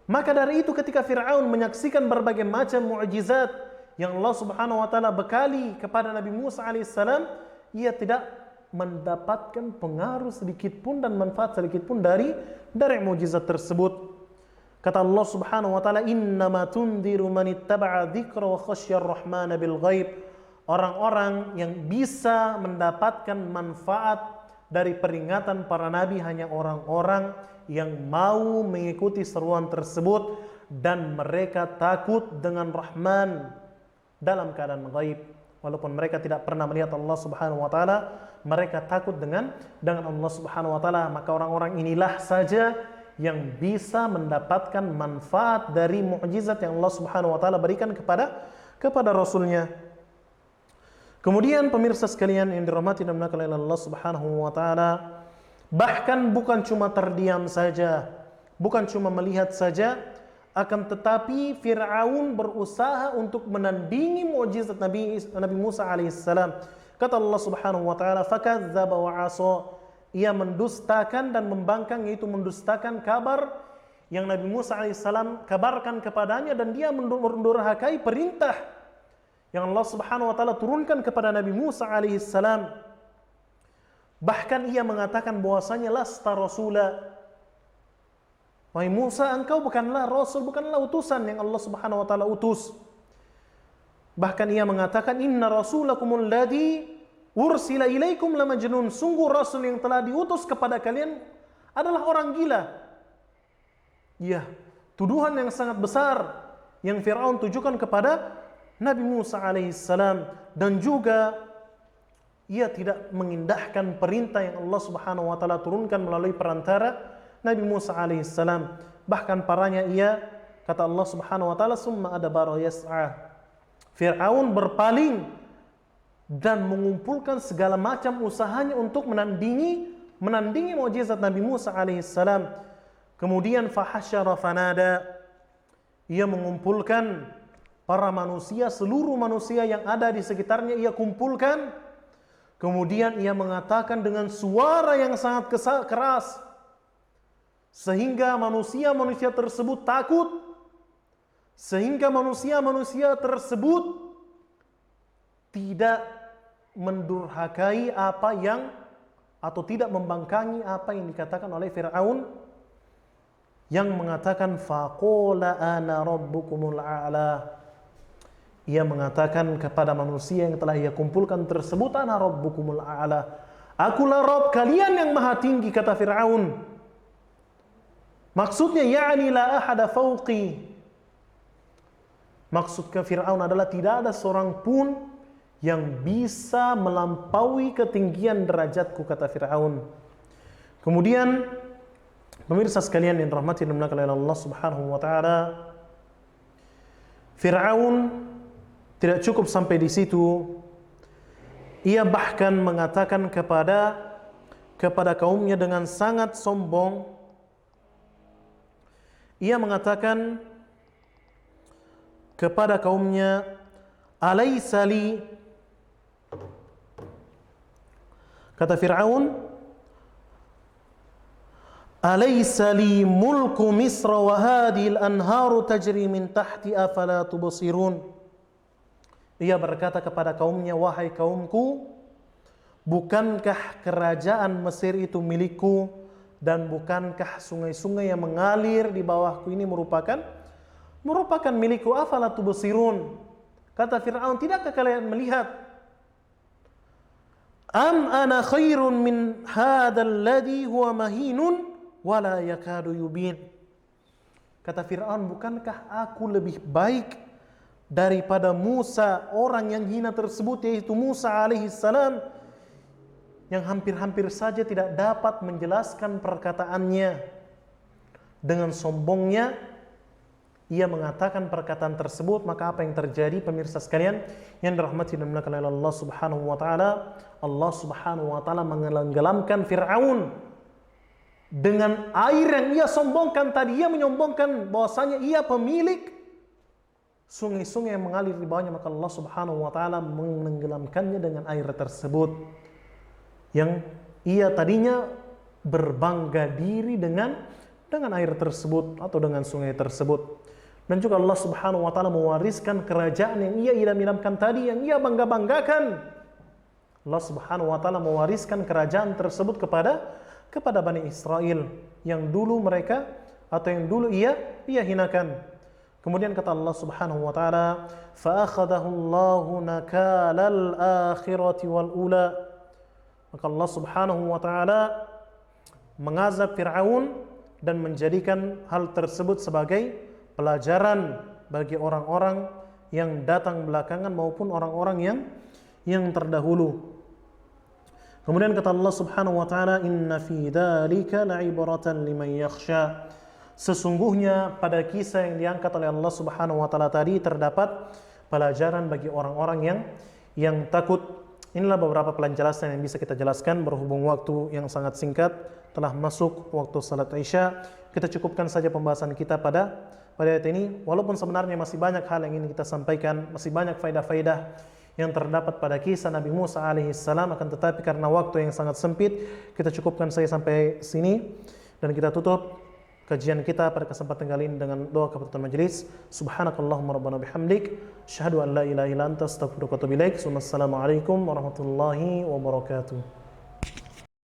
Maka dari itu ketika Fir'aun menyaksikan berbagai macam mukjizat yang Allah Subhanahu wa taala bekali kepada Nabi Musa alaihissalam, ia tidak mendapatkan pengaruh sedikit pun dan manfaat sedikit pun dari mukjizat tersebut. Kata Allah Subhanahu wa taala, "Innama tundiru man ittaba'a dzikra wa khasyar rahmana bil ghaib." Orang-orang yang bisa mendapatkan manfaat dari peringatan para nabi hanya orang-orang yang mau mengikuti seruan tersebut dan mereka takut dengan Rahman dalam keadaan ghaib. Walaupun mereka tidak pernah melihat Allah Subhanahu wa taala, mereka takut dengan Allah Subhanahu wa taala. Maka orang-orang inilah saja yang bisa mendapatkan manfaat dari mukjizat yang Allah Subhanahu wa taala berikan kepada Rasulnya. Kemudian pemirsa sekalian yang dirahmati dan dimuliakan oleh Allah Subhanahu wa taala, bahkan bukan cuma terdiam saja, bukan cuma melihat saja, akan tetapi Fir'aun berusaha untuk menandingi mukjizat Nabi Musa alaihissalam. Kata Allah Subhanahu wa taala, "Fakadzdzaba wa 'asa." Ia mendustakan dan membangkang, yaitu mendustakan kabar yang Nabi Musa alaihissalam kabarkan kepadanya, dan dia mendurhakai perintah yang Allah Subhanahu wa taala turunkan kepada Nabi Musa alaihissalam. Bahkan ia mengatakan bahwasanya lasta rasula. Wahai Musa, engkau bukanlah rasul, bukanlah utusan yang Allah Subhanahu wa taala utus. Bahkan ia mengatakan, inna rasulakumul ladzi ursila ilaikum lamajnun. Sungguh rasul yang telah diutus kepada kalian adalah orang gila. Ya, tuduhan yang sangat besar yang Fir'aun tujukan kepada Nabi Musa alaihissalam, dan juga ia tidak mengindahkan perintah yang Allah Subhanahu wa taala turunkan melalui perantara Nabi Musa alaihissalam. Bahkan parahnya ia, kata Allah Subhanahu wa taala, summa adbara yas'a. Fir'aun berpaling dan mengumpulkan segala macam usahanya untuk menandingi mukjizat Nabi Musa alaihissalam. Kemudian fahasyara fanada. Ia mengumpulkan para manusia, seluruh manusia yang ada di sekitarnya ia kumpulkan. Kemudian ia mengatakan dengan suara yang sangat keras, sehingga manusia-manusia tersebut takut, sehingga manusia-manusia tersebut tidak mendurhakai atau tidak membangkangi apa yang dikatakan oleh Fir'aun, yang mengatakan faqala ana rabbukumul a'la. Ia mengatakan kepada manusia yang telah ia kumpulkan tersebut, ana rabbukumul a'la, akulah Rabb kalian yang maha tinggi, kata Fir'aun. Maksudnya ya'ni la ahada fawqi. Maksud ke Fir'aun adalah tidak ada seorang pun yang bisa melampaui ketinggian derajatku, kata Fir'aun. Kemudian pemirsa sekalian yang dirahmati dan dimuliakan oleh Allah Subhanahu wa taala, Fir'aun tidak cukup sampai di situ. Ia bahkan mengatakan kepada kaumnya dengan sangat sombong. Ia mengatakan kepada kaumnya, alaysa li, kata Fir'aun, alaysa li mulku Misra wa hadhil anharu tajri min tahti afala tubsirun. Ia berkata kepada kaumnya, wahai kaumku, bukankah kerajaan Mesir itu milikku, dan bukankah sungai-sungai yang mengalir di bawahku ini merupakan milikku? Afala tubsirun. Kata Fir'aun, tidakkah kalian melihat? Am ana khairun min hadzal ladzi huwa mahinun wala yakadu yubin. Kata Fir'aun, bukankah aku lebih baik daripada Musa, orang yang hina tersebut, yaitu Musa alaihissalam, yang hampir-hampir saja tidak dapat menjelaskan perkataannya. Dengan sombongnya ia mengatakan perkataan tersebut. Maka apa yang terjadi, pemirsa sekalian yang dirahmati dan dimuliakan oleh Allah Subhanahu wa taala? Allah Subhanahu wa taala menenggelamkan Fir'aun dengan air yang ia sombongkan tadi. Ia menyombongkan bahwasanya ia pemilik sungai-sungai yang mengalir di bawahnya, maka Allah Subhanahu wa taala menenggelamkannya dengan air tersebut, yang ia tadinya berbangga diri dengan air tersebut atau dengan sungai tersebut. Dan juga Allah Subhanahu wa taala mewariskan kerajaan yang ia idam-idamkan tadi, yang ia bangga-banggakan. Allah Subhanahu wa taala mewariskan kerajaan tersebut kepada Bani Israel yang dulu ia hinakan. Kemudian kata Allah Subhanahu wa taala, fa akhadahu Allahu nakalal akhirati wal ula. Maka Allah Subhanahu wa taala mengazab Fir'aun dan menjadikan hal tersebut sebagai pelajaran bagi orang-orang yang datang belakangan maupun orang-orang yang terdahulu. Kemudian kata Allah Subhanahu wa taala, inna fi dzalika la'ibratan liman yakhsha. Sesungguhnya pada kisah yang diangkat oleh Allah Subhanahu wa taala tadi terdapat pelajaran bagi orang-orang yang takut. Inilah beberapa penjelasan yang bisa kita jelaskan berhubung waktu yang sangat singkat telah masuk waktu salat Isya. Kita cukupkan saja pembahasan kita pada ayat ini. Walaupun sebenarnya masih banyak hal yang ingin kita sampaikan, masih banyak faedah-faedah yang terdapat pada kisah Nabi Musa alaihissalam, akan tetapi karena waktu yang sangat sempit, kita cukupkan saja sampai sini dan kita tutup kajian kita pada kesempatan kali ini dengan doa keputusan majelis. Subhanakallahumma rabbana bihamdik, asyhadu an la ilaha illa anta, astaghfiruka wa atubu ilaik. Wassalamualaikum warahmatullahi wabarakatuh.